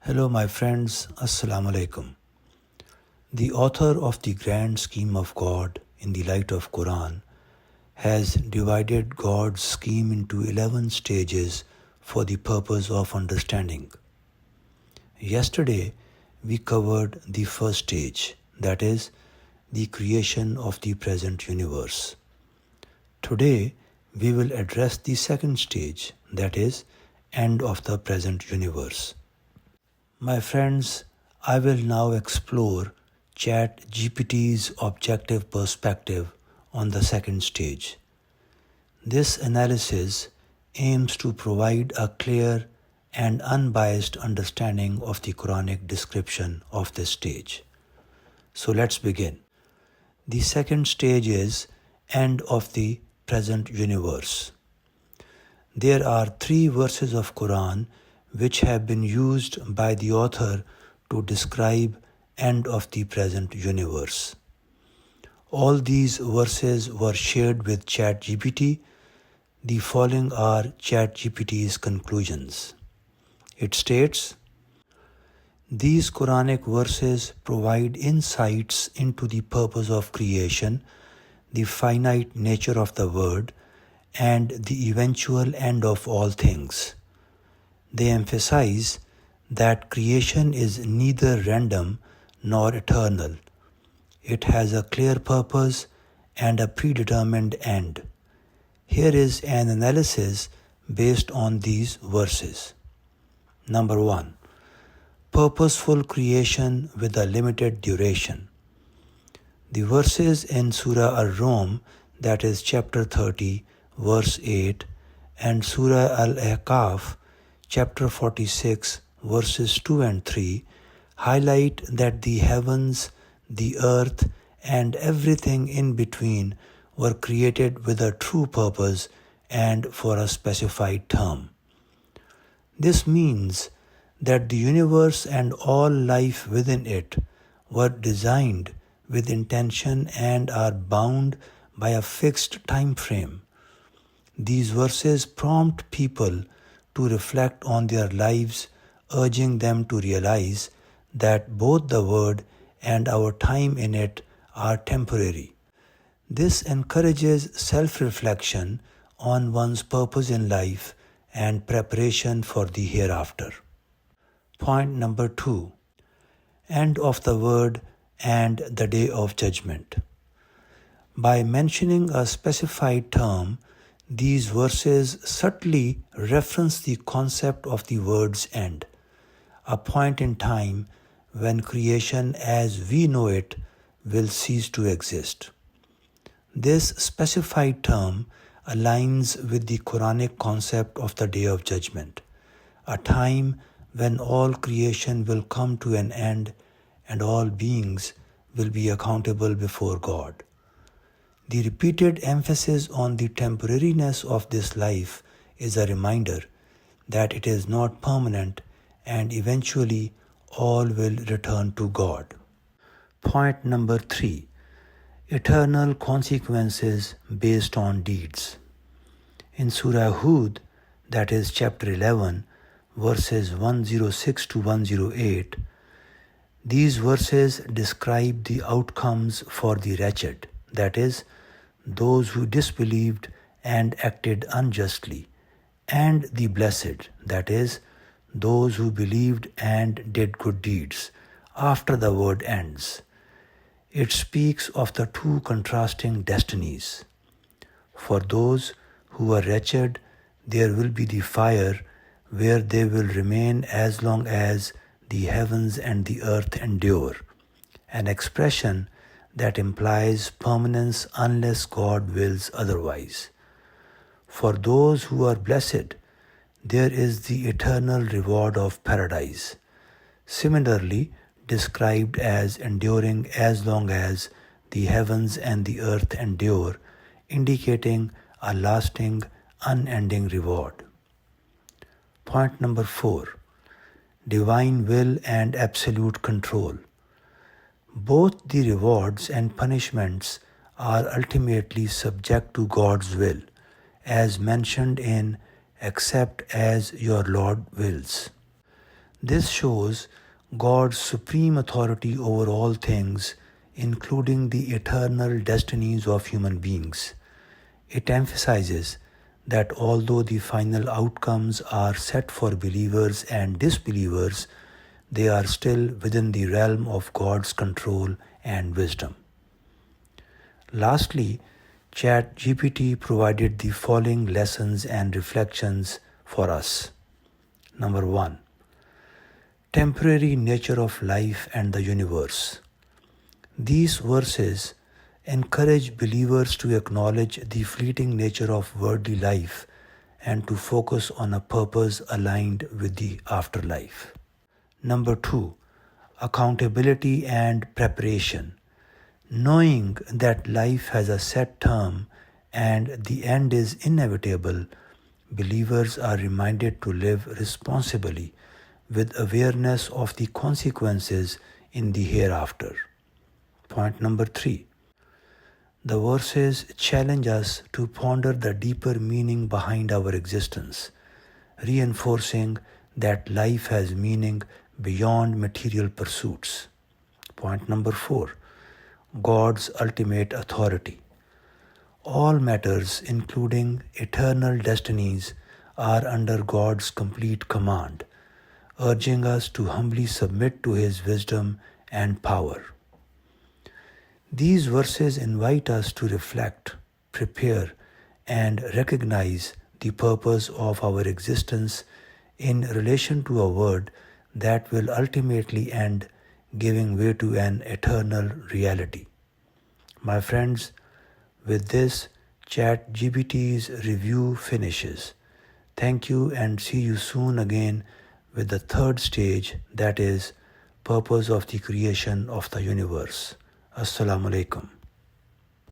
Hello, my friends. Assalamu alaikum. The author of the grand scheme of God in the light of Quran has divided God's scheme into 11 stages for the purpose of understanding. Yesterday, we covered the first stage, that is, the creation of the present universe. Today, we will address the second stage, that is, end of the present universe. My friends, I will now explore ChatGPT's objective perspective on the second stage. This analysis aims to provide a clear and unbiased understanding of the Quranic description of this stage. So let's begin. The second stage is end of the present universe. There are 3 verses of Quran which have been used by the author to describe end of the present universe. All these verses were shared with ChatGPT. The following are ChatGPT's conclusions. It states, these Quranic verses provide insights into the purpose of creation, the finite nature of the Word, and the eventual end of all things. They emphasize that creation is neither random nor eternal. It has a clear purpose and a predetermined end. Here is an analysis based on these verses. Number 1. Purposeful creation with a limited duration. The verses in Surah Ar-Rum, that is chapter 30, verse 8, and Surah Al-Ahqaf, chapter 46, verses 2 and 3, highlight that the heavens, the earth, and everything in between were created with a true purpose and for a specified term. This means that the universe and all life within it were designed with intention and are bound by a fixed time frame. These verses prompt people to reflect on their lives, urging them to realize that both the Word and our time in it are temporary. This encourages self-reflection on one's purpose in life and preparation for the hereafter. Point number 2. End of the Word and the Day of Judgment. By mentioning a specified term, these verses subtly reference the concept of the word's end, a point in time when creation as we know it will cease to exist. This specified term aligns with the Quranic concept of the Day of Judgment, a time when all creation will come to an end and all beings will be accountable before God. The repeated emphasis on the temporariness of this life is a reminder that it is not permanent and eventually all will return to God. Point number 3. Eternal consequences based on deeds. In Surah Hud, that is chapter 11, verses 106 to 108, these verses describe the outcomes for the wretched, that is, those who disbelieved and acted unjustly, and the blessed, that is, those who believed and did good deeds, after the word ends. It speaks of the two contrasting destinies. For those who are wretched, there will be the fire where they will remain as long as the heavens and the earth endure, an expression that implies permanence unless God wills otherwise. For those who are blessed, there is the eternal reward of paradise, similarly described as enduring as long as the heavens and the earth endure, indicating a lasting, unending reward. Point number 4. Divine will and absolute control. Both the rewards and punishments are ultimately subject to God's will, as mentioned in "Except as your Lord wills." This shows God's supreme authority over all things, including the eternal destinies of human beings. It emphasizes that although the final outcomes are set for believers and disbelievers, they are still within the realm of God's control and wisdom. Lastly, ChatGPT provided the following lessons and reflections for us. Number 1. Temporary nature of life and the universe. These verses encourage believers to acknowledge the fleeting nature of worldly life and to focus on a purpose aligned with the afterlife. Number 2. Accountability and preparation. Knowing that life has a set term and the end is inevitable, believers are reminded to live responsibly with awareness of the consequences in the hereafter. Point number 3. The verses challenge us to ponder the deeper meaning behind our existence, reinforcing that life has meaning beyond material pursuits. Point number 4. God's ultimate authority. All matters, including eternal destinies, are under God's complete command, urging us to humbly submit to His wisdom and power. These verses invite us to reflect, prepare, and recognize the purpose of our existence in relation to a world that will ultimately end, giving way to an eternal reality. My friends, with this, ChatGPT's review finishes. Thank you and see you soon again with the third stage, that is, purpose of the creation of the universe. Assalamu alaikum.